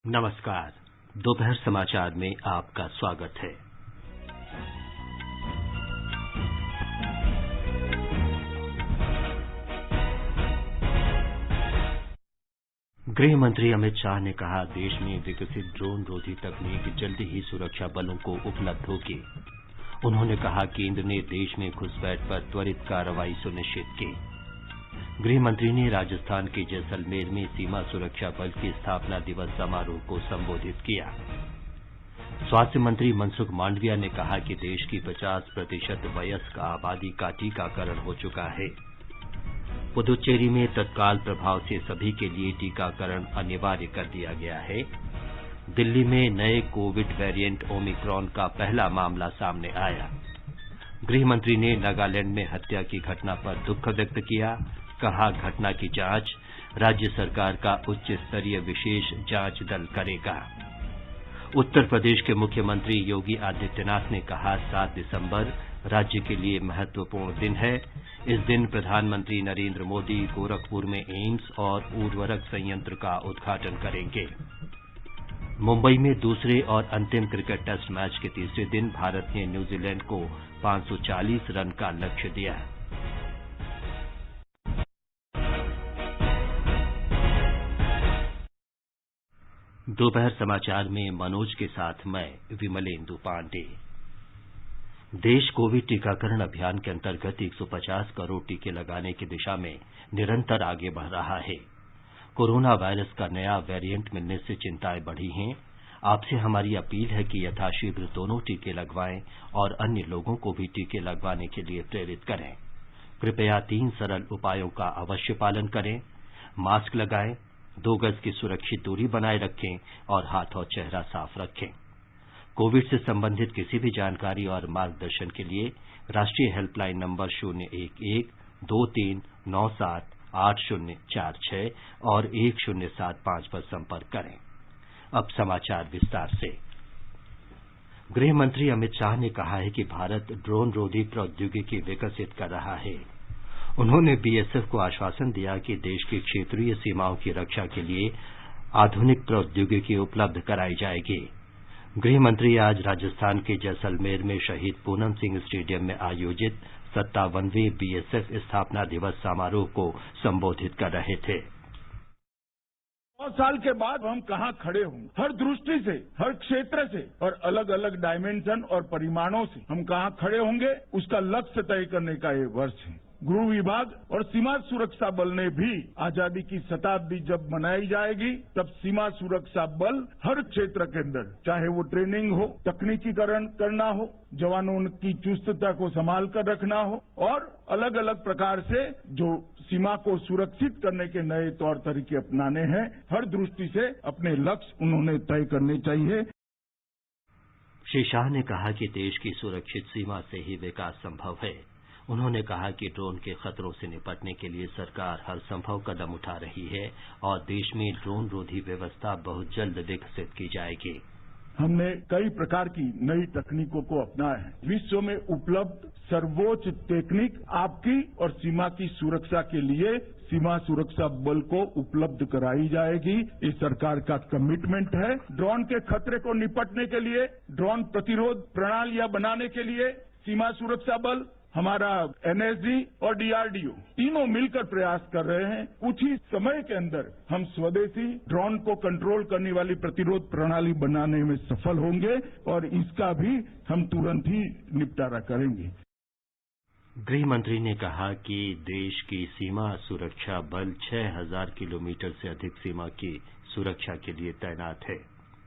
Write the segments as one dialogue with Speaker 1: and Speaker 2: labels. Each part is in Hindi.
Speaker 1: नमस्कार। दोपहर समाचार में आपका स्वागत है। गृह मंत्री अमित शाह ने कहा, देश में विकसित ड्रोन रोधी तकनीक जल्दी ही सुरक्षा बलों को उपलब्ध होगी। उन्होंने कहा, केंद्र ने देश में घुसपैठ पर त्वरित कार्रवाई सुनिश्चित की। गृह मंत्री ने राजस्थान के जैसलमेर में सीमा सुरक्षा बल की स्थापना दिवस समारोह को संबोधित किया। स्वास्थ्य मंत्री मनसुख मांडविया ने कहा कि देश की 50% वयस्क आबादी का टीकाकरण हो चुका है। पुदुचेरी में तत्काल प्रभाव से सभी के लिए टीकाकरण अनिवार्य कर दिया गया है। दिल्ली में नए कोविड वेरिएंट ओमिक्रॉन का पहला मामला सामने आया। गृह मंत्री ने नागालैंड में हत्या की घटना पर दुख व्यक्त किया। कहा, घटना की जांच राज्य सरकार का उच्च स्तरीय विशेष जांच दल करेगा। उत्तर प्रदेश के मुख्यमंत्री योगी आदित्यनाथ ने कहा, 7 दिसंबर राज्य के लिए महत्वपूर्ण दिन है। इस दिन प्रधानमंत्री नरेंद्र मोदी गोरखपुर में एम्स और उर्वरक संयंत्र का उद्घाटन करेंगे। मुंबई में दूसरे और अंतिम क्रिकेट टेस्ट मैच के तीसरे दिन भारत ने न्यूजीलैंड को 540 रन का लक्ष्य दिया। दोपहर समाचार में मनोज के साथ मैं विमलेंदु पांडे। देश कोविड टीकाकरण अभियान के अंतर्गत 150 करोड़ टीके लगाने की दिशा में निरंतर आगे बढ़ रहा है। कोरोना वायरस का नया वेरिएंट मिलने से चिंताएं बढ़ी हैं। आपसे हमारी अपील है कि यथाशीघ्र दोनों टीके लगवाएं और अन्य लोगों को भी टीके लगवाने के लिए प्रेरित करें। कृपया 3 सरल उपायों का अवश्य पालन करें। मास्क लगाएं, 2 गज की सुरक्षित दूरी बनाए रखें और हाथ और चेहरा साफ रखें। कोविड से संबंधित किसी भी जानकारी और मार्गदर्शन के लिए राष्ट्रीय हेल्पलाइन नंबर 011-2397-8046 और 1075 पर संपर्क करें। अब समाचार विस्तार से। गृह मंत्री अमित शाह ने कहा है कि भारत ड्रोन रोधी प्रौद्योगिकी विकसित कर रहा है। उन्होंने बीएसएफ को आश्वासन दिया कि देश की क्षेत्रीय सीमाओं की रक्षा के लिए आधुनिक प्रौद्योगिकी उपलब्ध कराई जाएगी। गृह मंत्री आज राजस्थान के जैसलमेर में शहीद पूनम सिंह स्टेडियम में आयोजित 57वें बीएसएफ स्थापना दिवस समारोह को संबोधित कर रहे थे।
Speaker 2: 100 साल के बाद हम कहां खड़े होंगे, हर दृष्टि से, हर क्षेत्र से और अलग अलग डायमेंशन और परिमाणों से हम कहां खड़े होंगे, उसका लक्ष्य तय करने का ये वर्ष है। गृह विभाग और सीमा सुरक्षा बल ने भी आजादी की शताब्दी जब मनाई जाएगी, तब सीमा सुरक्षा बल हर क्षेत्र के अंदर, चाहे वो ट्रेनिंग हो, तकनीकीकरण करना हो, जवानों की चुस्तता को संभाल कर रखना हो और अलग अलग प्रकार से जो सीमा को सुरक्षित करने के नए तौर तरीके अपनाने हैं, हर दृष्टि से अपने लक्ष्य उन्होंने तय करने चाहिए।
Speaker 1: श्री शाह ने कहा कि देश की सुरक्षित सीमा से ही विकास संभव है। उन्होंने कहा कि ड्रोन के खतरों से निपटने के लिए सरकार हर संभव कदम उठा रही है और देश में ड्रोन रोधी व्यवस्था बहुत जल्द विकसित की जाएगी।
Speaker 2: हमने कई प्रकार की नई तकनीकों को अपनाया है। विश्व में उपलब्ध सर्वोच्च टेक्निक आपकी और सीमा की सुरक्षा के लिए सीमा सुरक्षा बल को उपलब्ध कराई जाएगी। ये सरकार का कमिटमेंट है। ड्रोन के खतरे को निपटने के लिए, ड्रोन प्रतिरोध प्रणालियां बनाने के लिए सीमा सुरक्षा बल, हमारा एनएसजी और डीआरडीओ तीनों मिलकर प्रयास कर रहे हैं। कुछ ही समय के अंदर हम स्वदेशी ड्रोन को कंट्रोल करने वाली प्रतिरोध प्रणाली बनाने में सफल होंगे और इसका भी हम तुरंत ही निपटारा करेंगे।
Speaker 1: गृह मंत्री ने कहा कि देश की सीमा सुरक्षा बल 6000 किलोमीटर से अधिक सीमा की सुरक्षा के लिए तैनात है।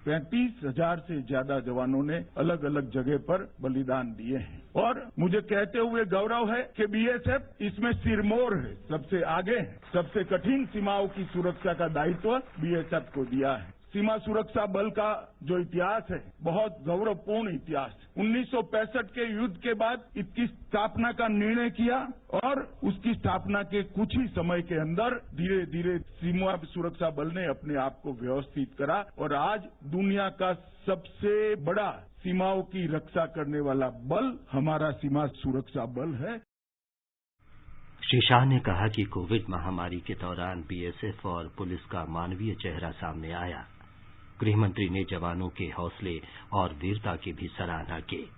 Speaker 2: 35,000 से ज्यादा जवानों ने अलग अलग जगह पर बलिदान दिए हैं और मुझे कहते हुए गौरव है कि बीएसएफ इसमें सिरमौर है, सबसे आगे है। सबसे कठिन सीमाओं की सुरक्षा का दायित्व बीएसएफ को दिया है। सीमा सुरक्षा बल का जो इतिहास है, बहुत गौरवपूर्ण इतिहास। 1965 के युद्ध के बाद इसकी स्थापना का निर्णय किया और उसकी स्थापना के कुछ ही समय के अंदर धीरे धीरे सीमा सुरक्षा बल ने अपने आप को व्यवस्थित करा और आज दुनिया का सबसे बड़ा सीमाओं की रक्षा करने वाला बल हमारा सीमा सुरक्षा बल है।
Speaker 1: श्री शाह ने कहा कि कोविड महामारी के दौरान बीएसएफ और पुलिस का मानवीय चेहरा सामने आया। गृहमंत्री ने जवानों के हौसले और वीरता की भी सराहना की।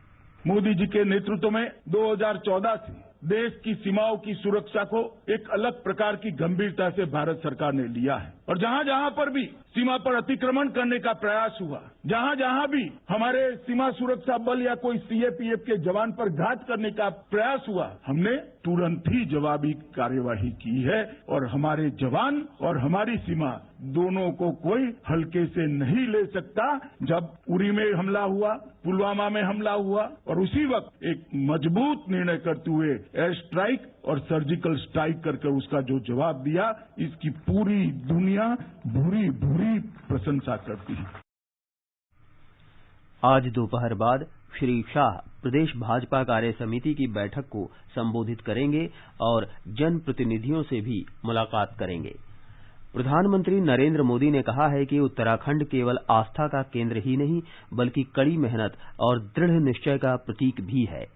Speaker 2: मोदी जी के नेतृत्व में 2014 से देश की सीमाओं की सुरक्षा को एक अलग प्रकार की गंभीरता से भारत सरकार ने लिया है और जहां जहां पर भी सीमा पर अतिक्रमण करने का प्रयास हुआ, जहां जहां भी हमारे सीमा सुरक्षा बल या कोई सीएपीएफ के जवान पर घात करने का प्रयास हुआ, हमने तुरंत ही जवाबी कार्यवाही की है और हमारे जवान और हमारी सीमा दोनों को कोई हल्के से नहीं ले सकता। जब उरी में हमला हुआ, पुलवामा में हमला हुआ और उसी वक्त एक मजबूत निर्णय करते हुए एयर स्ट्राइक और सर्जिकल स्ट्राइक करके उसका जो जवाब दिया, इसकी पूरी दुनिया भूरी भूरी प्रशंसा करती है।
Speaker 3: आज दोपहर बाद श्री शाह प्रदेश भाजपा कार्य समिति की बैठक को संबोधित करेंगे और जनप्रतिनिधियों से भी मुलाकात करेंगे। प्रधानमंत्री नरेंद्र मोदी ने कहा है कि उत्तराखंड केवल आस्था का केंद्र ही नहीं बल्कि कड़ी मेहनत और दृढ़ निश्चय का प्रतीक भी है।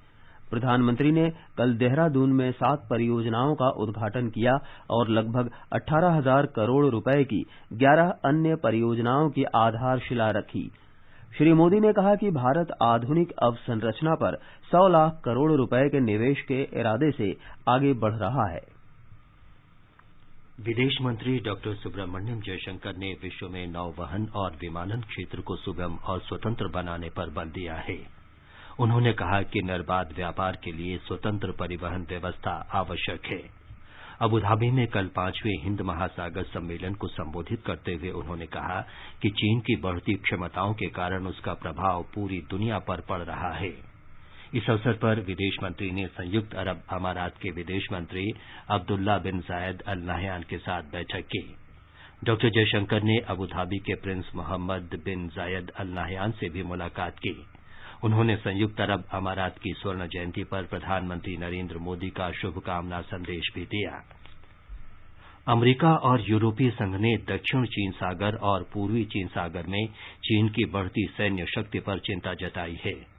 Speaker 3: प्रधानमंत्री ने कल देहरादून में 7 परियोजनाओं का उद्घाटन किया और लगभग 18,000 करोड़ रुपए की 11 अन्य परियोजनाओं की आधारशिला रखी। श्री मोदी ने कहा कि भारत आधुनिक अवसंरचना पर 100 लाख करोड़ रुपए के निवेश के इरादे से आगे बढ़ रहा है।
Speaker 1: विदेश मंत्री डॉक्टर सुब्रमण्यम जयशंकर ने विश्व में नौवहन और विमानन क्षेत्र को सुगम और स्वतंत्र बनाने पर बल दिया है। उन्होंने कहा कि निर्बाध व्यापार के लिए स्वतंत्र परिवहन व्यवस्था आवश्यक है। अबुधाबी में कल 5वें हिंद महासागर सम्मेलन को संबोधित करते हुए उन्होंने कहा कि चीन की बढ़ती क्षमताओं के कारण उसका प्रभाव पूरी दुनिया पर पड़ रहा है। इस अवसर पर विदेश मंत्री ने संयुक्त अरब अमारात के विदेश मंत्री अब्दुल्ला बिन जायद अल नाहयान के साथ बैठक की। डॉक्टर जयशंकर ने अबुधाबी के प्रिंस मोहम्मद बिन जायद अल नाहयान से भी मुलाकात की। उन्होंने संयुक्त अरब अमारात की स्वर्ण जयंती पर प्रधानमंत्री नरेंद्र मोदी का शुभकामना संदेश भी दिया। अमेरिका और यूरोपीय संघ ने दक्षिण चीन सागर और पूर्वी चीन सागर में चीन की बढ़ती सैन्य शक्ति पर चिंता जताई है।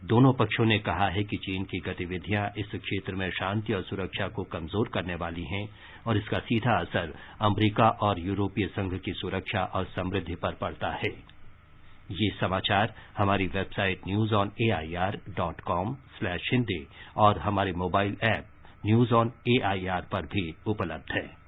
Speaker 1: दोनों पक्षों ने कहा है कि चीन की गतिविधियां इस क्षेत्र में शांति और सुरक्षा को कमजोर करने वाली हैं और इसका सीधा असर अमेरिका और यूरोपीय संघ की सुरक्षा और समृद्धि पर पड़ता है। ये समाचार हमारी वेबसाइट newsonair.com/hindi और हमारे mobile app news on AIR पर भी उपलब्ध है।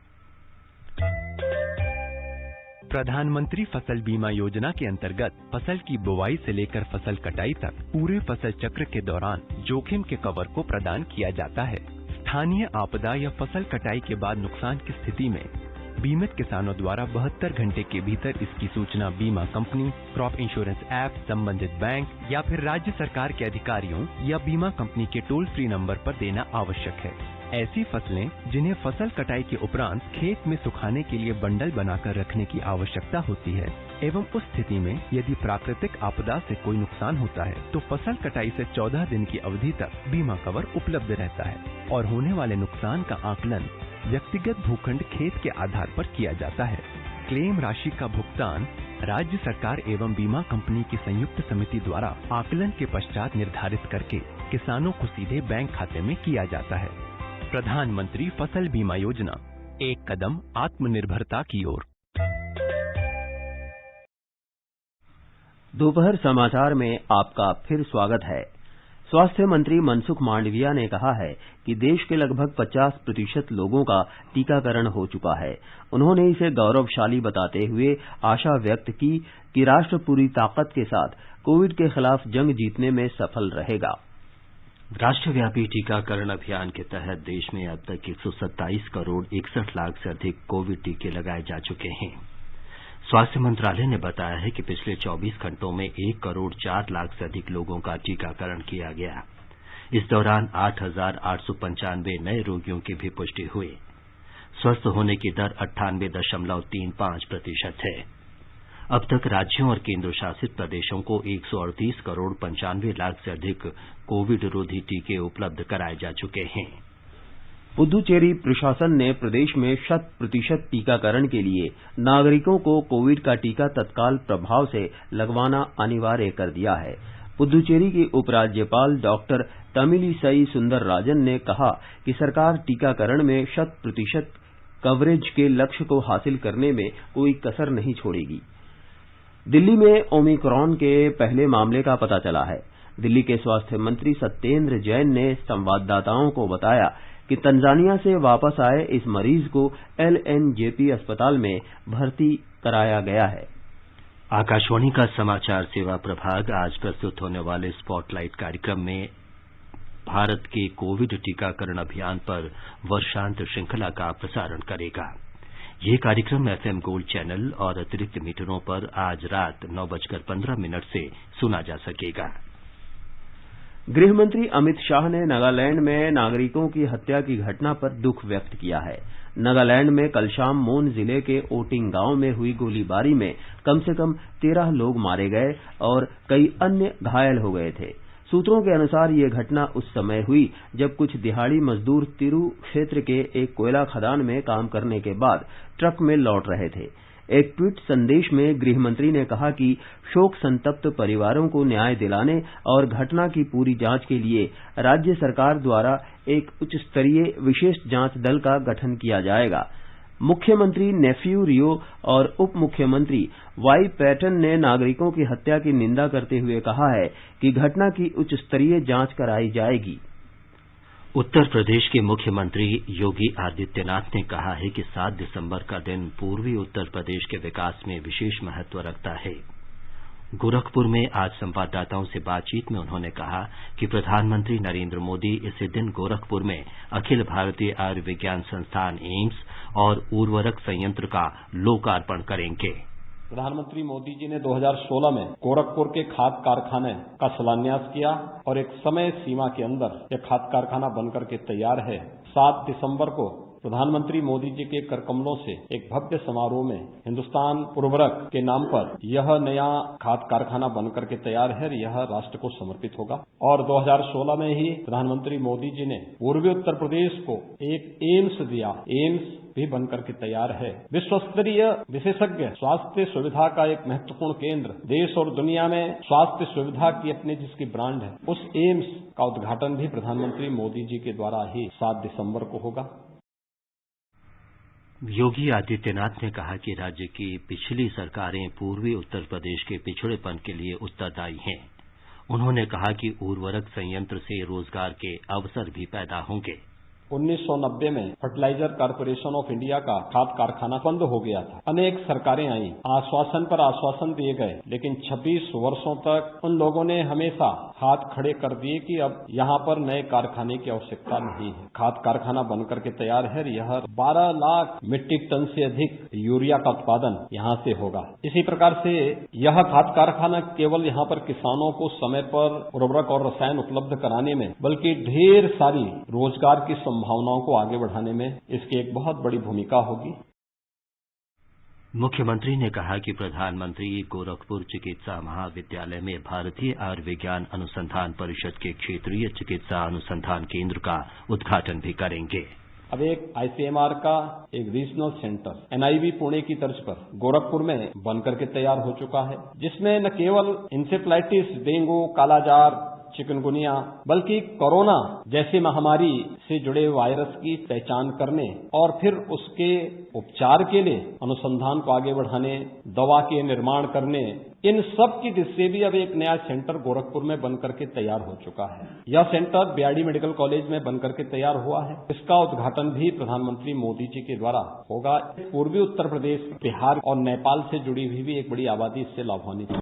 Speaker 4: प्रधानमंत्री फसल बीमा योजना के अंतर्गत फसल की बुवाई से लेकर फसल कटाई तक पूरे फसल चक्र के दौरान जोखिम के कवर को प्रदान किया जाता है। स्थानीय आपदा या फसल कटाई के बाद नुकसान की स्थिति में बीमित किसानों द्वारा 72 घंटे के भीतर इसकी सूचना बीमा कंपनी, क्रॉप इंश्योरेंस ऐप, संबंधित बैंक या फिर राज्य सरकार के अधिकारियों या बीमा कंपनी के टोल फ्री नंबर पर देना आवश्यक है। ऐसी फसलें जिन्हें फसल कटाई के उपरांत खेत में सुखाने के लिए बंडल बनाकर रखने की आवश्यकता होती है एवं उस स्थिति में यदि प्राकृतिक आपदा से कोई नुकसान होता है तो फसल कटाई से 14 दिन की अवधि तक बीमा कवर उपलब्ध रहता है और होने वाले नुकसान का आकलन व्यक्तिगत भूखंड खेत के आधार पर किया जाता है। क्लेम राशि का भुगतान राज्य सरकार एवं बीमा कंपनी की संयुक्त समिति द्वारा आकलन के पश्चात निर्धारित करके किसानों को सीधे बैंक खाते में किया जाता है। प्रधानमंत्री फसल बीमा योजना, एक कदम आत्मनिर्भरता की ओर।
Speaker 3: दोपहर समाचार में आपका फिर स्वागत है। स्वास्थ्य मंत्री मनसुख मांडविया ने कहा है कि देश के लगभग 50% लोगों का टीकाकरण हो चुका है। उन्होंने इसे गौरवशाली बताते हुए आशा व्यक्त की कि राष्ट्र पूरी ताकत के साथ कोविड के खिलाफ जंग जीतने में सफल रहेगा।
Speaker 1: राष्ट्रव्यापी टीकाकरण अभियान के तहत देश में अब तक 127 करोड़ 61 लाख से अधिक कोविड टीके लगाए जा चुके हैं। स्वास्थ्य मंत्रालय ने बताया है कि पिछले 24 घंटों में 1 करोड़ 4 लाख से अधिक लोगों का टीकाकरण किया गया। इस दौरान 8,895 नए रोगियों की भी पुष्टि हुई। स्वस्थ होने की दर 98.35% है। अब तक राज्यों और केंद्र शासित प्रदेशों को 138 करोड़ 95 लाख से अधिक कोविड रोधी टीके उपलब्ध कराए जा चुके हैं।
Speaker 3: पुदुचेरी प्रशासन ने प्रदेश में 100% टीकाकरण के लिए नागरिकों को कोविड का टीका तत्काल प्रभाव से लगवाना अनिवार्य कर दिया है। पुदुचेरी की उपराज्यपाल डॉक्टर तमिलिसई सुंदरराजन ने कहा कि सरकार टीकाकरण में 100% कवरेज के लक्ष्य को हासिल करने में कोई कसर नहीं छोड़ेगी। दिल्ली में ओमिक्रॉन के पहले मामले का पता चला है। दिल्ली के स्वास्थ्य मंत्री सत्येंद्र जैन ने संवाददाताओं को बताया कि तंजानिया से वापस आए इस मरीज को LNJP अस्पताल में भर्ती कराया गया है।
Speaker 1: आकाशवाणी का समाचार सेवा प्रभाग आज प्रस्तुत होने वाले स्पॉटलाइट कार्यक्रम में भारत के कोविड टीकाकरण अभियान पर वर्षांत श्रृंखला का प्रसारण करेगा। ये कार्यक्रम FM गोल्ड चैनल और अतिरिक्त मीटरों पर आज रात 9:15 से सुना जा सकेगा।
Speaker 3: गृहमंत्री अमित शाह ने नागालैंड में नागरिकों की हत्या की घटना पर दुख व्यक्त किया है। नागालैंड में कल शाम मोन जिले के ओटिंग गांव में हुई गोलीबारी में कम से कम 13 लोग मारे गए और कई अन्य घायल हो गए थे। सूत्रों के अनुसार ये घटना उस समय हुई जब कुछ दिहाड़ी मजदूर तिरु क्षेत्र के एक कोयला खदान में काम करने के बाद ट्रक में लौट रहे थे। एक ट्वीट संदेश में गृहमंत्री ने कहा कि शोक संतप्त परिवारों को न्याय दिलाने और घटना की पूरी जांच के लिए राज्य सरकार द्वारा एक उच्च स्तरीय विशेष जांच दल का गठन किया जाएगा। मुख्यमंत्री नेफ्यू रियो और उप मुख्यमंत्री वाई पैटन ने नागरिकों की हत्या की निंदा करते हुए कहा है कि घटना की उच्च स्तरीय जांच कराई जाएगी।
Speaker 1: उत्तर प्रदेश के मुख्यमंत्री योगी आदित्यनाथ ने कहा है कि 7 दिसंबर का दिन पूर्वी उत्तर प्रदेश के विकास में विशेष महत्व रखता है। गोरखपुर में आज संवाददाताओं से बातचीत में उन्होंने कहा कि प्रधानमंत्री नरेंद्र मोदी इसी दिन गोरखपुर में अखिल भारतीय आयुर्विज्ञान संस्थान एम्स और उर्वरक संयंत्र का लोकार्पण करेंगे।
Speaker 5: प्रधानमंत्री मोदी जी ने 2016 में गोरखपुर के खाद कारखाने का शिलान्यास किया और एक समय सीमा के अंदर यह खाद कारखाना बनकर के तैयार है। 7 दिसंबर को प्रधानमंत्री मोदी जी के करकमलों से एक भव्य समारोह में हिंदुस्तान उर्वरक के नाम पर यह नया खाद कारखाना बनकर के तैयार है। यह राष्ट्र को समर्पित होगा और 2016 में ही प्रधानमंत्री मोदी जी ने पूर्वी उत्तर प्रदेश को एक एम्स दिया। एम्स भी बनकर के तैयार है। विश्व स्तरीय विशेषज्ञ स्वास्थ्य सुविधा का एक महत्वपूर्ण केंद्र, देश और दुनिया में स्वास्थ्य सुविधा की अपनी जिसकी ब्रांड है, उस एम्स का उद्घाटन भी प्रधानमंत्री मोदी जी के द्वारा ही 7 दिसंबर को होगा।
Speaker 1: योगी आदित्यनाथ ने कहा कि राज्य की पिछली सरकारें पूर्वी उत्तर प्रदेश के पिछड़ेपन के लिए उत्तरदायी हैं। उन्होंने कहा कि उर्वरक संयंत्र से रोजगार के अवसर भी पैदा होंगे।
Speaker 5: 1990 में फर्टिलाइजर कॉर्पोरेशन ऑफ इंडिया का खाद कारखाना बंद हो गया था। अनेक सरकारें आईं, आश्वासन पर आश्वासन दिए गए, लेकिन 26 वर्षों तक उन लोगों ने हमेशा हाथ खड़े कर दिए कि अब यहाँ पर नए कारखाने की आवश्यकता नहीं है। खाद कारखाना बनकर के तैयार है। यह 12 लाख मीट्रिक टन से अधिक यूरिया का उत्पादन यहाँ से होगा। इसी प्रकार से यह खाद कारखाना केवल यहाँ पर किसानों को समय पर उर्वरक और रसायन उपलब्ध कराने में, बल्कि ढेर सारी रोजगार की संभावनाओं को आगे बढ़ाने में इसकी एक बहुत बड़ी भूमिका होगी।
Speaker 1: मुख्यमंत्री ने कहा कि प्रधानमंत्री गोरखपुर चिकित्सा महाविद्यालय में भारतीय आयुर्विज्ञान अनुसंधान परिषद के क्षेत्रीय चिकित्सा अनुसंधान केंद्र का उद्घाटन भी करेंगे।
Speaker 5: अब एक ICMR का एक रीजनल सेंटर NIV पुणे की तर्ज पर गोरखपुर में बनकर के तैयार हो चुका है, जिसमें न केवल इंसेफ्लाइटिस, डेंगू, कालाजार, चिकनगुनिया, बल्कि कोरोना जैसी महामारी से जुड़े वायरस की पहचान करने और फिर उसके उपचार के लिए अनुसंधान को आगे बढ़ाने, दवा के निर्माण करने, इन सब की दृष्टि से भी अब एक नया सेंटर गोरखपुर में बनकर के तैयार हो चुका है। यह सेंटर BID मेडिकल कॉलेज में बनकर के तैयार हुआ है। इसका उद्घाटन भी प्रधानमंत्री मोदी जी के द्वारा होगा। पूर्वी उत्तर प्रदेश, बिहार और नेपाल से जुड़ी हुई भी एक बड़ी आबादी इससे लाभान्वित है।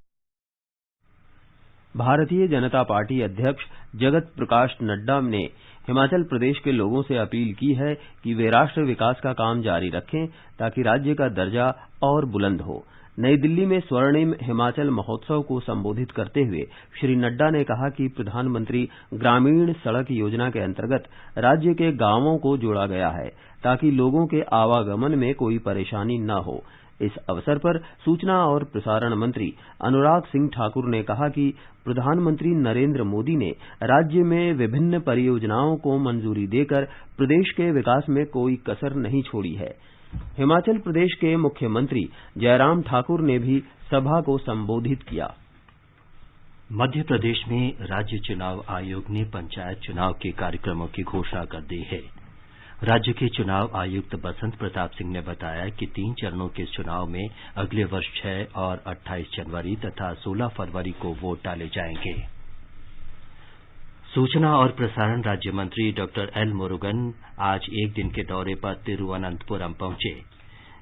Speaker 3: भारतीय जनता पार्टी अध्यक्ष जगत प्रकाश नड्डा ने हिमाचल प्रदेश के लोगों से अपील की है कि वे राष्ट्र विकास का काम जारी रखें ताकि राज्य का दर्जा और बुलंद हो। नई दिल्ली में स्वर्णिम हिमाचल महोत्सव को संबोधित करते हुए श्री नड्डा ने कहा कि प्रधानमंत्री ग्रामीण सड़क योजना के अंतर्गत राज्य के गांवों को जोड़ा गया है ताकि लोगों के आवागमन में कोई परेशानी न हो। इस अवसर पर सूचना और प्रसारण मंत्री अनुराग सिंह ठाकुर ने कहा कि प्रधानमंत्री नरेंद्र मोदी ने राज्य में विभिन्न परियोजनाओं को मंजूरी देकर प्रदेश के विकास में कोई कसर नहीं छोड़ी है। हिमाचल प्रदेश के मुख्यमंत्री जयराम ठाकुर ने भी सभा को संबोधित किया।
Speaker 1: मध्य प्रदेश में राज्य चुनाव आयोग ने पंचायत चुनाव के कार्यक्रमों की घोषणा कर दी है। राज्य के चुनाव आयुक्त बसंत प्रताप सिंह ने बताया कि 3 चरणों के इस चुनाव में अगले वर्ष 6 और 28 जनवरी तथा 16 फरवरी को वोट डाले जाएंगे। सूचना और प्रसारण राज्य मंत्री डॉक्टर एल मुरुगन आज एक दिन के दौरे पर तिरुवनंतपुरम पहुंचे।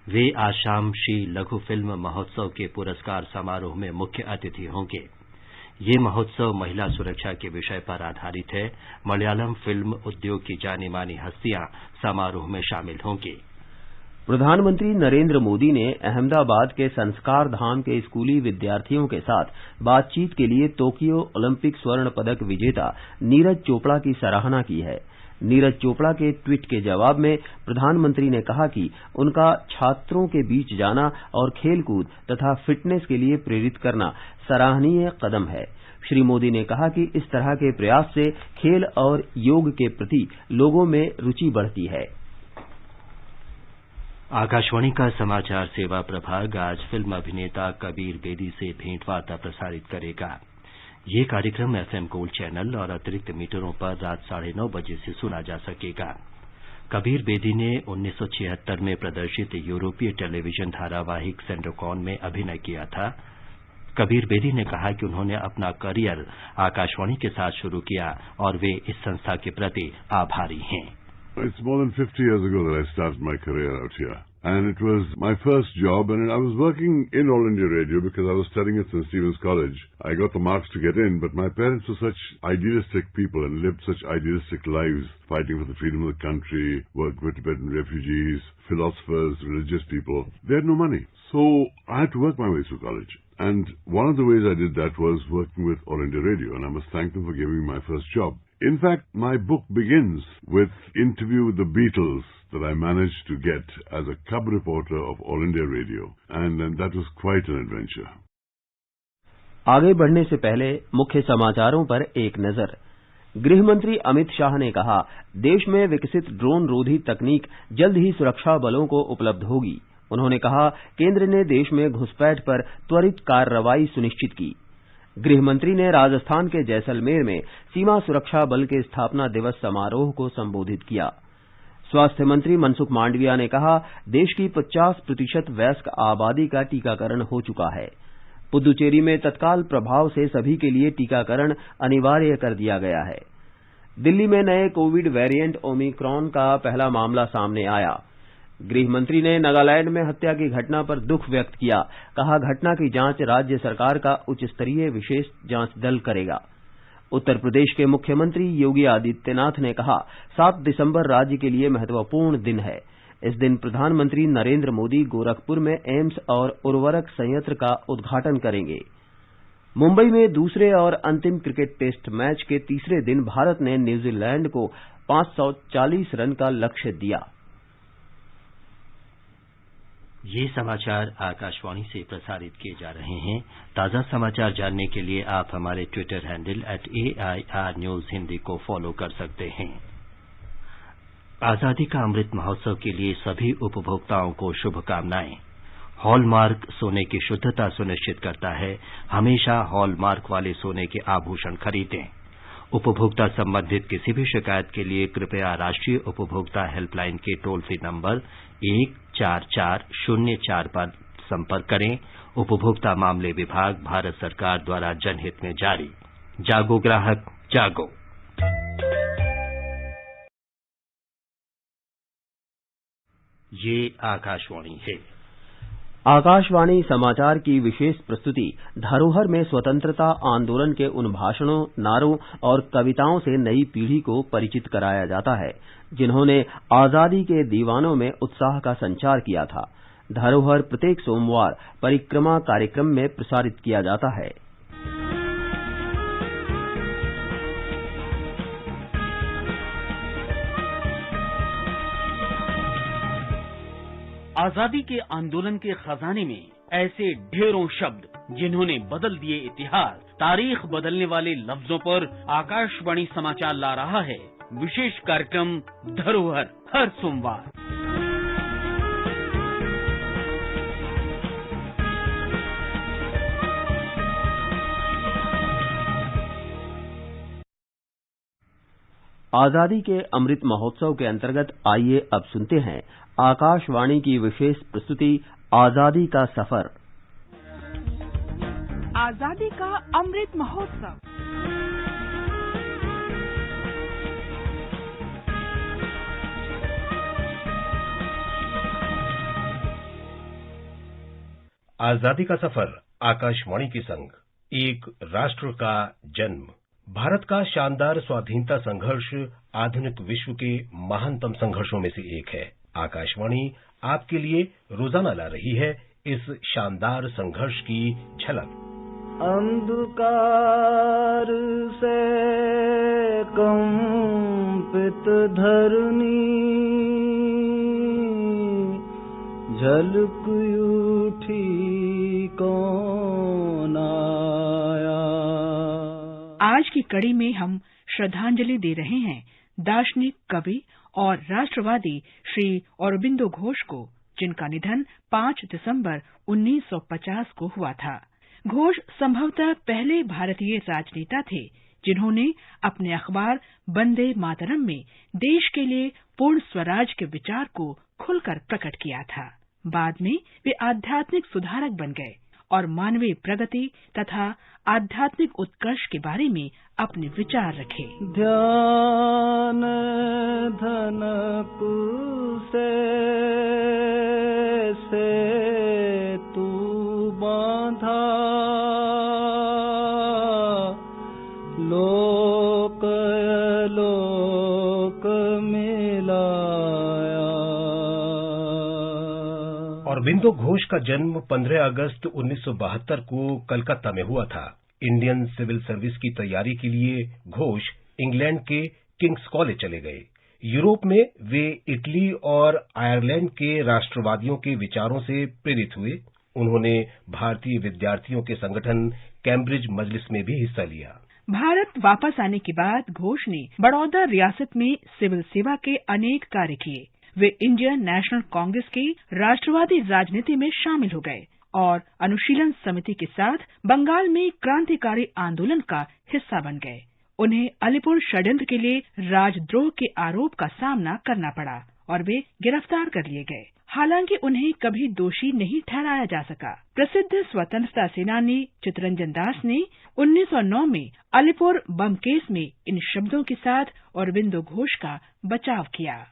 Speaker 1: वे आज शाम श्री लघु फिल्म महोत्सव के पुरस्कार समारोह में मुख्य अतिथि होंगे। ये महोत्सव महिला सुरक्षा के विषय पर आधारित है। मलयालम फिल्म उद्योग की जानी मानी हस्तियां समारोह में शामिल होंगी।
Speaker 3: प्रधानमंत्री नरेंद्र मोदी ने अहमदाबाद के संस्कार धाम के स्कूली विद्यार्थियों के साथ बातचीत के लिए टोक्यो ओलंपिक स्वर्ण पदक विजेता नीरज चोपड़ा की सराहना की है। नीरज चोपड़ा के ट्वीट के जवाब में प्रधानमंत्री ने कहा कि उनका छात्रों के बीच जाना और खेलकूद तथा फिटनेस के लिए प्रेरित करना सराहनीय कदम है। श्री मोदी ने कहा कि इस तरह के प्रयास से खेल और योग के प्रति लोगों में रुचि बढ़ती है।
Speaker 1: आकाशवाणी का समाचार सेवा प्रभाग आज फिल्म अभिनेता कबीर बेदी से भेंटवार्ता प्रसारित करेगा। ये कार्यक्रम एफएम गोल्ड चैनल और अतिरिक्त मीटरों पर रात 9:30 बजे से सुना जा सकेगा। कबीर बेदी ने 1976 में प्रदर्शित यूरोपीय टेलीविजन धारावाहिक सेंडोकॉन में अभिनय किया था। कबीर बेदी ने कहा कि उन्होंने अपना करियर आकाशवाणी के साथ शुरू किया और वे इस संस्था के प्रति आभारी हैं।
Speaker 6: It's more than 50 years ago that I started my career out here. And it was my first job, and I was working in All India Radio because I was studying at St. Stephen's College. I got the marks to get in, but my parents were such idealistic people and lived such idealistic lives, fighting for the freedom of the country, worked with Tibetan refugees, philosophers, religious people. They had no money. So I had to work my way through college. And one of the ways I did that was working with All India Radio, and I must thank them for giving me my first job. In fact, my book begins with interview with the Beatles that I managed to get as a cub reporter of All India Radio, and that was quite an adventure.
Speaker 3: आगे बढ़ने से पहले मुख्य समाचारों पर एक नजर। गृह मंत्री अमित शाह ने कहा, देश में विकसित ड्रोन रोधी तकनीक जल्द ही सुरक्षा बलों को उपलब्ध होगी। उन्होंने कहा, केंद्र ने देश में घुसपैठ पर त्वरित कार्रवाई सुनिश्चित की। गृह मंत्री ने राजस्थान के जैसलमेर में सीमा सुरक्षा बल के स्थापना दिवस समारोह को संबोधित किया। स्वास्थ्य मंत्री मनसुख मांडविया ने कहा, देश की 50% वयस्क आबादी का टीकाकरण हो चुका है। पुदुचेरी में तत्काल प्रभाव से सभी के लिए टीकाकरण अनिवार्य कर दिया गया है। दिल्ली में नए कोविड वेरिएंट ओमिक्रॉन का पहला मामला सामने आया। गृह मंत्री ने नागालैंड में हत्या की घटना पर दुख व्यक्त किया। कहा, घटना की जांच राज्य सरकार का उच्च स्तरीय विशेष जांच दल करेगा। उत्तर प्रदेश के मुख्यमंत्री योगी आदित्यनाथ ने कहा, 7 दिसंबर राज्य के लिए महत्वपूर्ण दिन है। इस दिन प्रधानमंत्री नरेंद्र मोदी गोरखपुर में एम्स और उर्वरक संयंत्र का उद्घाटन करेंगे। मुंबई में दूसरे और अंतिम क्रिकेट टेस्ट मैच के तीसरे दिन भारत ने न्यूजीलैंड को 540 रन का लक्ष्य दिया।
Speaker 1: ये समाचार आकाशवाणी से प्रसारित किए जा रहे हैं। ताजा समाचार जानने के लिए आप हमारे Twitter handle @AIR News Hindi को फॉलो कर सकते हैं। आजादी का अमृत महोत्सव के लिए सभी उपभोक्ताओं को शुभकामनाएं। हॉलमार्क सोने की शुद्धता सुनिश्चित करता है। हमेशा हॉलमार्क वाले सोने के आभूषण खरीदें। उपभोक्ता संबंधित किसी भी शिकायत के लिए कृपया राष्ट्रीय उपभोक्ता हेल्पलाइन के टोल फ्री नंबर 14404 पर संपर्क करें। उपभोक्ता मामले विभाग, भारत सरकार द्वारा जनहित में जारी। जागो ग्राहक जागो। ये आकाशवाणी है।
Speaker 3: आकाशवाणी समाचार की विशेष प्रस्तुति धरोहर में स्वतंत्रता आंदोलन के उन भाषणों, नारों और कविताओं से नई पीढ़ी को परिचित कराया जाता है जिन्होंने आजादी के दीवानों में उत्साह का संचार किया था। धरोहर प्रत्येक सोमवार परिक्रमा कार्यक्रम में प्रसारित किया जाता है।
Speaker 7: आजादी के आंदोलन के खजाने में ऐसे ढेरों शब्द जिन्होंने बदल दिए इतिहास। तारीख बदलने वाले लफ्जों पर आकाशवाणी समाचार ला रहा है विशेष कार्यक्रम धरोहर, हर सोमवार।
Speaker 3: आजादी के अमृत महोत्सव के अंतर्गत आइए अब सुनते हैं आकाशवाणी की विशेष प्रस्तुति आजादी का सफर।
Speaker 8: आजादी का अमृत महोत्सव।
Speaker 9: आजादी का सफर आकाशवाणी के संग एक राष्ट्र का जन्म। भारत का शानदार स्वाधीनता संघर्ष आधुनिक विश्व के महानतम संघर्षों में से एक है। आकाशवाणी आपके लिए रोजाना ला रही है इस शानदार संघर्ष की झलक।
Speaker 10: अंधकार से कंपित धरनी झलक उठी कौन आया।
Speaker 8: आज की कड़ी में हम श्रद्धांजलि दे रहे हैं दार्शनिक, कवि और राष्ट्रवादी श्री औरोबिंदो घोष को, जिनका निधन 5 दिसंबर 1950 को हुआ था। घोष संभवतः पहले भारतीय राजनेता थे जिन्होंने अपने अखबार वंदे मातरम में देश के लिए पूर्ण स्वराज के विचार को खुलकर प्रकट किया था। बाद में वे आध्यात्मिक सुधारक बन गए और मानवीय प्रगति तथा आध्यात्मिक उत्कर्ष के बारे में अपने विचार रखे।
Speaker 10: ध्यान धनक से तू बांधा लोक लोक मिलाया।
Speaker 9: औरोबिंदो घोष का जन्म 15 अगस्त 1972 को कलकत्ता में हुआ था। इंडियन सिविल सर्विस की तैयारी के लिए घोष इंग्लैंड के किंग्स कॉलेज चले गए। यूरोप में वे इटली और आयरलैंड के राष्ट्रवादियों के विचारों से प्रेरित हुए। उन्होंने भारतीय विद्यार्थियों के संगठन कैम्ब्रिज मजलिस में भी हिस्सा लिया।
Speaker 8: भारत वापस आने के बाद घोष ने बड़ौदा रियासत में सिविल सेवा के अनेक कार्य किए। वे इंडियन नेशनल कांग्रेस की राष्ट्रवादी राजनीति में शामिल हो गए और अनुशीलन समिति के साथ बंगाल में क्रांतिकारी आंदोलन का हिस्सा बन गए। उन्हें अलीपुर षड्यंत्र के लिए राजद्रोह के आरोप का सामना करना पड़ा और वे गिरफ्तार कर लिए गए। हालांकि उन्हें कभी दोषी नहीं ठहराया जा सका। प्रसिद्ध स्वतंत्रता सेनानी चित्तरंजन दास ने 1909 में अलीपुर बम केस में इन शब्दों के साथ औरोबिंदो घोष का बचाव किया।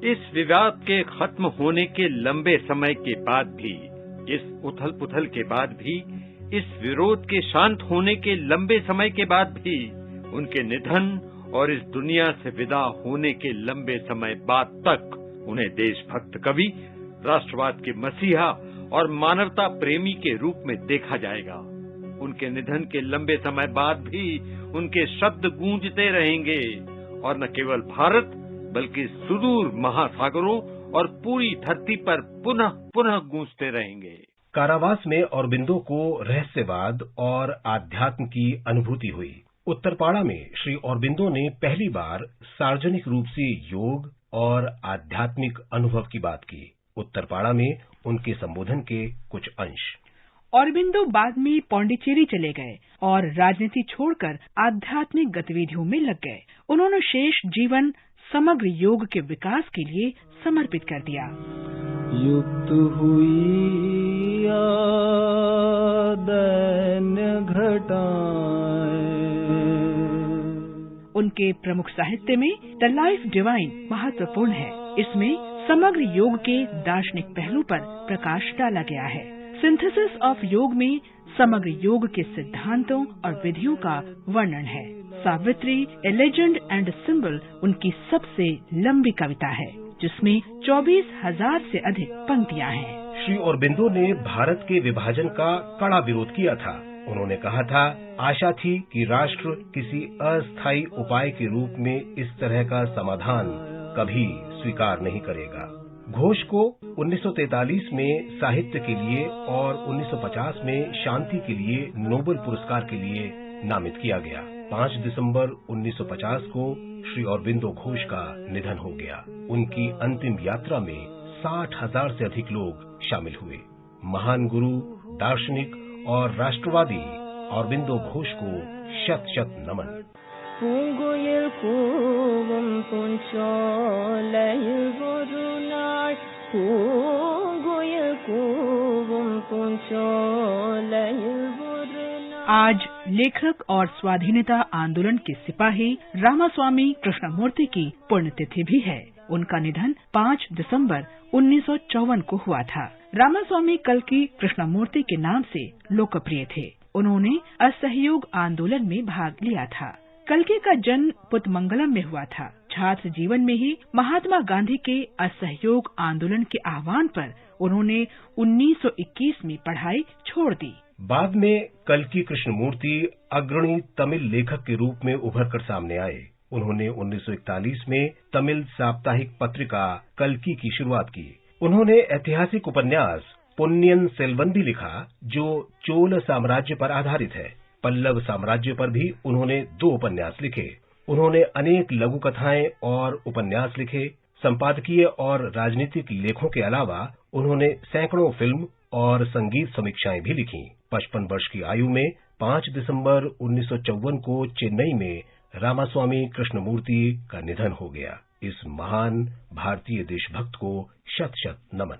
Speaker 11: इस विवाद के खत्म होने के लंबे समय के बाद भी, इस उथल पुथल के बाद भी, इस विरोध के शांत होने के लंबे समय के बाद भी, उनके निधन और इस दुनिया से विदा होने के लंबे समय बाद तक उन्हें देशभक्त कवि, राष्ट्रवाद के मसीहा और मानवता प्रेमी के रूप में देखा जाएगा। उनके निधन के लंबे समय बाद भी उनके शब्द गूंजते रहेंगे और न केवल भारत बल्कि सुदूर महासागरों और पूरी धरती पर पुनः पुनः गूंजते रहेंगे।
Speaker 9: कारावास में औरोबिंदो को रहस्यवाद और आध्यात्म की अनुभूति हुई। उत्तरपाड़ा में श्री औरोबिंदो ने पहली बार सार्वजनिक रूप से योग और आध्यात्मिक अनुभव की बात की। उत्तरपाड़ा में उनके संबोधन के कुछ अंश।
Speaker 8: औरोबिंदो बाद में पौंडीचेरी चले गए और राजनीति छोड़कर आध्यात्मिक गतिविधियों में लग गए। उन्होंने शेष जीवन समग्र योग के विकास के लिए समर्पित कर दिया।
Speaker 10: युक्त हुई दैन्य घटाएं।
Speaker 8: उनके प्रमुख साहित्य में द लाइफ डिवाइन महत्वपूर्ण है। इसमें समग्र योग के दार्शनिक पहलू पर प्रकाश डाला गया है। सिंथेसिस ऑफ योग में समग्र योग के सिद्धांतों और विधियों का वर्णन है। सावित्री ए लेजेंड एंड सिंबल उनकी सबसे लंबी कविता है, जिसमें 24,000 से अधिक पंक्तियां हैं।
Speaker 9: श्री औरोबिंदो ने भारत के विभाजन का कड़ा विरोध किया था। उन्होंने कहा था, आशा थी कि राष्ट्र किसी अस्थायी उपाय के रूप में इस तरह का समाधान कभी स्वीकार नहीं करेगा। घोष को 1943 में साहित्य के लिए और 1950 में शांति के लिए नोबेल पुरस्कार के लिए नामित किया गया। 5 दिसंबर 1950 को श्री औरोबिंदो घोष का निधन हो गया। उनकी अंतिम यात्रा में 60,000 से अधिक लोग शामिल हुए। महान गुरु, दार्शनिक और राष्ट्रवादी औरोबिंदो घोष को शत शत नमन।
Speaker 12: பூங்குயில் கூவும் பூஞ்சோலையில் ஒரு நாள் பூங்குயில் கூவும் பூஞ்சோலையில் ஒரு நாள்।
Speaker 8: आज लेखक और स्वाधीनता आंदोलन के सिपाही रामास्वामी कृष्णमूर्ति की पुण्यतिथि भी है। उनका निधन 5 दिसंबर 1954 को हुआ था। रामास्वामी कल्कि कृष्णमूर्ति के नाम से लोकप्रिय थे। उन्होंने असहयोग आंदोलन में भाग लिया था। कल्कि का जन्म पुतमंगलम में हुआ था। छात्र जीवन में ही महात्मा गांधी के असहयोग आंदोलन के आह्वान पर उन्होंने 1921 में पढ़ाई छोड़ दी।
Speaker 9: बाद में कल्कि कृष्णमूर्ति अग्रणी तमिल लेखक के रूप में उभर कर सामने आए। उन्होंने 1941 में तमिल साप्ताहिक पत्रिका कल्कि की शुरुआत की। उन्होंने ऐतिहासिक उपन्यास पुन्नियन सेल्वन भी लिखा, जो चोल साम्राज्य पर आधारित है। पल्लव साम्राज्य पर भी उन्होंने 2 उपन्यास लिखे। उन्होंने अनेक लघु कथाएं और उपन्यास लिखे। संपादकीय और राजनीतिक लेखों के अलावा उन्होंने सैकड़ों फिल्म और संगीत समीक्षाएं भी लिखी। 55 वर्ष की आयु में 5 दिसंबर 1954 को चेन्नई में रामास्वामी कृष्णमूर्ति का निधन हो गया। इस महान भारतीय देशभक्त को शत शत नमन।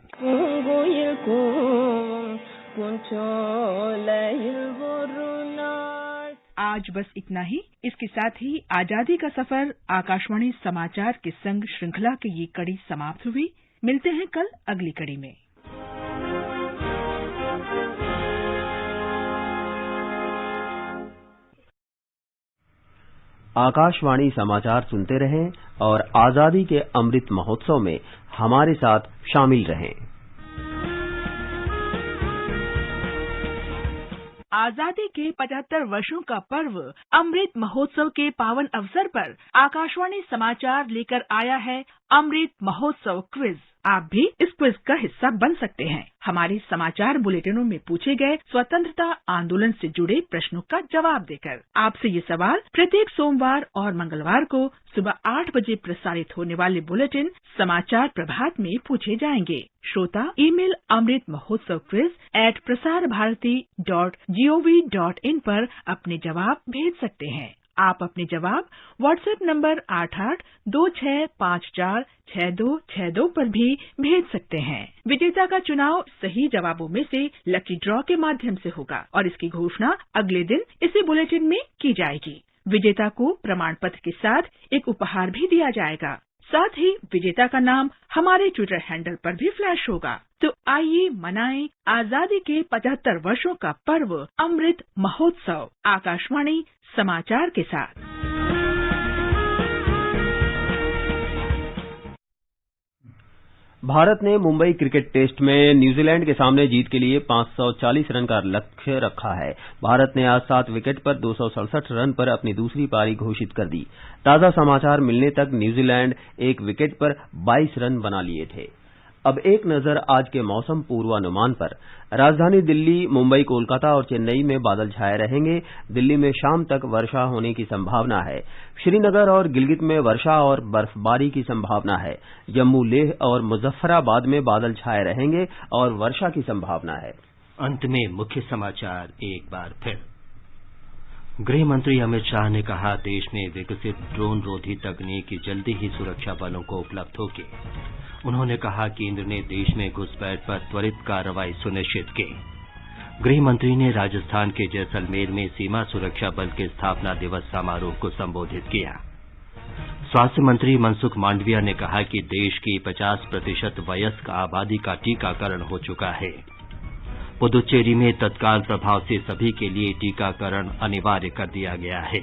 Speaker 8: आज बस इतना ही। इसके साथ ही आजादी का सफर आकाशवाणी समाचार के संग श्रृंखला की ये कड़ी समाप्त हुई। मिलते हैं कल अगली कड़ी में।
Speaker 3: आकाशवाणी समाचार सुनते रहें और आजादी के अमृत महोत्सव में हमारे साथ शामिल रहें।
Speaker 8: आजादी के 75 वर्षों का पर्व अमृत महोत्सव के पावन अवसर पर आकाशवाणी समाचार लेकर आया है अमृत महोत्सव क्विज। आप भी इस क्विज का हिस्सा बन सकते हैं। हमारे समाचार बुलेटिनों में पूछे गए स्वतंत्रता आंदोलन से जुड़े प्रश्नों का जवाब देकर। आपसे ये सवाल प्रत्येक सोमवार और मंगलवार को सुबह 8 बजे प्रसारित होने वाले बुलेटिन समाचार प्रभात में पूछे जाएंगे। श्रोता ईमेल अमृत महोत्सव quiz@prasarabharati.gov.in पर अपने जवाब भेज सकते हैं। आप अपने जवाब व्हाट्सएप नंबर 8826546262 पर भी भेज सकते हैं। विजेता का चुनाव सही जवाबों में से लकी ड्रॉ के माध्यम से होगा और इसकी घोषणा अगले दिन इसी बुलेटिन में की जाएगी। विजेता को प्रमाण पत्र के साथ एक उपहार भी दिया जाएगा। साथ ही विजेता का नाम हमारे ट्विटर हैंडल पर भी फ्लैश होगा। तो आइए मनाएं आजादी के 75 वर्षों का पर्व अमृत महोत्सव आकाशवाणी समाचार के साथ।
Speaker 3: भारत ने मुंबई क्रिकेट टेस्ट में न्यूजीलैंड के सामने जीत के लिए 540 रन का लक्ष्य रखा है। भारत ने आज 7 विकेट पर 267 रन पर अपनी दूसरी पारी घोषित कर दी। ताजा समाचार मिलने तक न्यूजीलैंड 1 विकेट पर 22 रन बना लिए थे। अब एक नजर आज के मौसम पूर्वानुमान पर। राजधानी दिल्ली, मुंबई, कोलकाता और चेन्नई में बादल छाए रहेंगे। दिल्ली में शाम तक वर्षा होने की संभावना है। श्रीनगर और गिलगित में वर्षा और बर्फबारी की संभावना है। जम्मू, लेह और मुजफ्फराबाद में बादल छाए रहेंगे और वर्षा की संभावना है।
Speaker 1: अंत में मुख्य समाचार एक बार फिर। गृह मंत्री अमित शाह ने कहा, देश में विकसित ड्रोन रोधी तकनीक जल्दी ही सुरक्षा बलों को उपलब्ध होगी। उन्होंने कहा, केंद्र ने देश में घुसपैठ पर त्वरित कार्रवाई सुनिश्चित की। गृह मंत्री ने राजस्थान के जैसलमेर में सीमा सुरक्षा बल के स्थापना दिवस समारोह को संबोधित किया। स्वास्थ्य मंत्री मनसुख मांडविया ने कहा कि देश की 50% वयस्क आबादी का टीकाकरण हो चुका है। पुदुचेरी में तत्काल प्रभाव से सभी के लिए टीकाकरण अनिवार्य कर दिया गया है।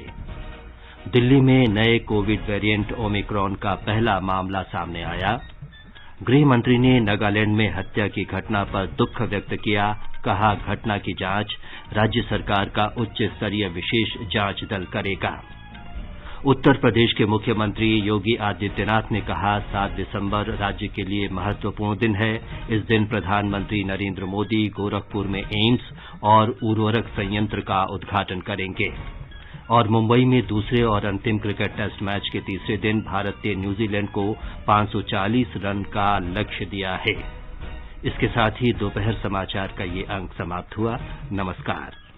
Speaker 1: दिल्ली में नए कोविड वेरिएंट ओमिक्रॉन का पहला मामला सामने आया। गृह मंत्री ने नागालैंड में हत्या की घटना पर दुख व्यक्त किया। कहा, घटना की जांच राज्य सरकार का उच्च स्तरीय विशेष जांच दल करेगा। उत्तर प्रदेश के मुख्यमंत्री योगी आदित्यनाथ ने कहा, 7 दिसंबर राज्य के लिए महत्वपूर्ण दिन है। इस दिन प्रधानमंत्री नरेंद्र मोदी गोरखपुर में एम्स और उर्वरक संयंत्र का उद्घाटन करेंगे। और मुंबई में दूसरे और अंतिम क्रिकेट टेस्ट मैच के तीसरे दिन भारत ने न्यूजीलैंड को 540 रन का लक्ष्य दिया है। इसके साथ ही दोपहर समाचार का ये अंक समाप्त हुआ। नमस्कार।